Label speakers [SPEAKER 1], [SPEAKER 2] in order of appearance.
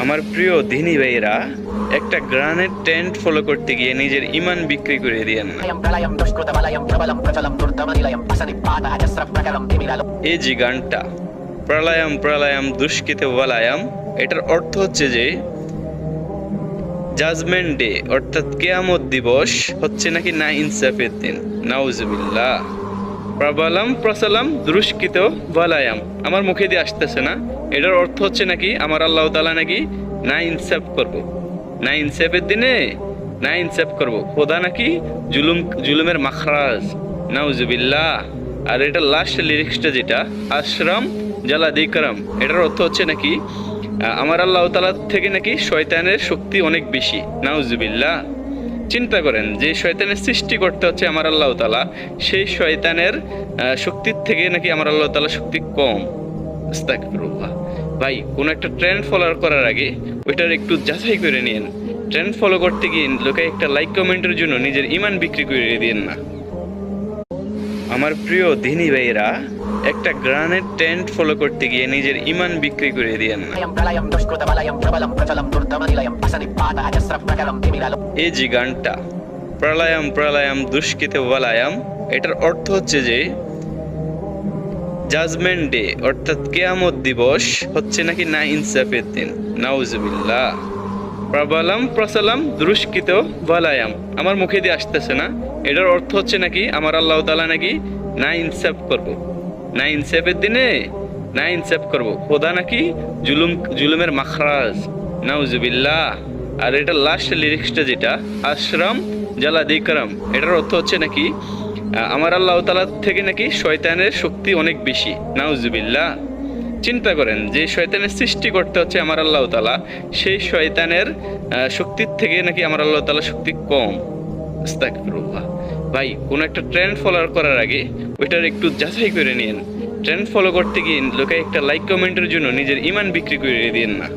[SPEAKER 1] আমার প্রিয় দিনী ভাইরা, একটা গ্রানের ট্রেন্ড ফলো করতে গিয়ে নিজের ইমান বিক্রি করে দিয়েন না। এই যে গানটা প্রলয়ম প্রলয়ম দুষ্কৃতে ওয়ালায়াম, এটার অর্থ হচ্ছে যে জাজমেন্ট ডে অর্থাৎ কিয়ামত দিবস হচ্ছে নাকি না ইনসাফের দিন। নাউজুবিল্লাহ। প্রবলম প্রসলম দুষ্কৃত ওয়ালায়াম, আমার মুখে দিয়ে আসতেছে না, এটার অর্থ হচ্ছে নাকি আমার আল্লাহ তাআলা নাকি না ইনসাফ করব, না ইনসাফের দিনে না ইনসাফ করব, খোদা নাকি জুলুমের মাখরাজ। নাউজুবিল্লাহ। আর এটা লাস্ট লিরিক্সটা যেটা আশরাম জালা দিকরাম, এটার অর্থ হচ্ছে নাকি আমার আল্লাহ তাআলা থেকে নাকি শয়তানের শক্তি অনেক বেশি। নাউজুবিল্লাহ। চিন্তা করেন, যে শয়তানের সৃষ্টি করতে হচ্ছে আমার আল্লাহ তাআলা, সেই শয়তানের শক্তির থেকে নাকি আমার আল্লাহ তাআলা শক্তি কম। আস্তাগফিরুল্লাহ। ভাই, কোন একটা ট্রেন্ড ফলো করার আগে ওইটার একটু যাচাই করে নিন। ট্রেন্ড ফলো করতে গিয়ে লোকে একটা লাইক কমেন্টের জন্য নিজের ইমান বিক্রি করে দিন না। আমার প্রিয় দিনী ভাইরা, একটা গ্রানের ট্রেন্ড ফলো করতে গিয়ে নিজের ইমান বিক্রি করে দিয়েন না। এই যে গানটা প্রলয়ম প্রলয়ম দুষ্কৃতে ওয়ালায়াম, এটার অর্থ হচ্ছে যে জাজমেন্ট ডে অর্থাৎ কিয়ামত দিবস হচ্ছে নাকি না ইনসাফের দিন। নাউজুবিল্লাহ। প্রবলম প্রসলম দুষ্কৃত ওয়ালায়াম, আমার মুখে দিয়ে আসতেছে না, এটার অর্থ হচ্ছে নাকি আমার আল্লাহ তাআলা নাকি না ইনসাফ করব, না ইনসাফের দিনে না ইনসাফ করব, খোদা নাকি জুলুমের মাখরাজ। নাউজুবিল্লাহ। আর এটা লাস্ট লিরিক্সটা যেটা আশরাম জালা দিকরাম, এটার অর্থ হচ্ছে নাকি আমার আল্লাহ তাআলা থেকে নাকি শয়তানের শক্তি অনেক বেশি। নাউজুবিল্লাহ। চিন্তা করেন, যে শয়তানের সৃষ্টি করতে হচ্ছে আমার আল্লাহ তাআলা, সেই শয়তানের শক্তির থেকে নাকি আমার আল্লাহ তাআলা শক্তি কম। আস্তাগফিরুল্লাহ। ভাই, কোন একটা ট্রেন্ড ফলো করার আগে ওইটার একটু যাচাই করে নিন। ট্রেন্ড ফলো করতে গিয়ে লোকে একটা লাইক কমেন্টের জন্য নিজের ইমান বিক্রি করে দিন না।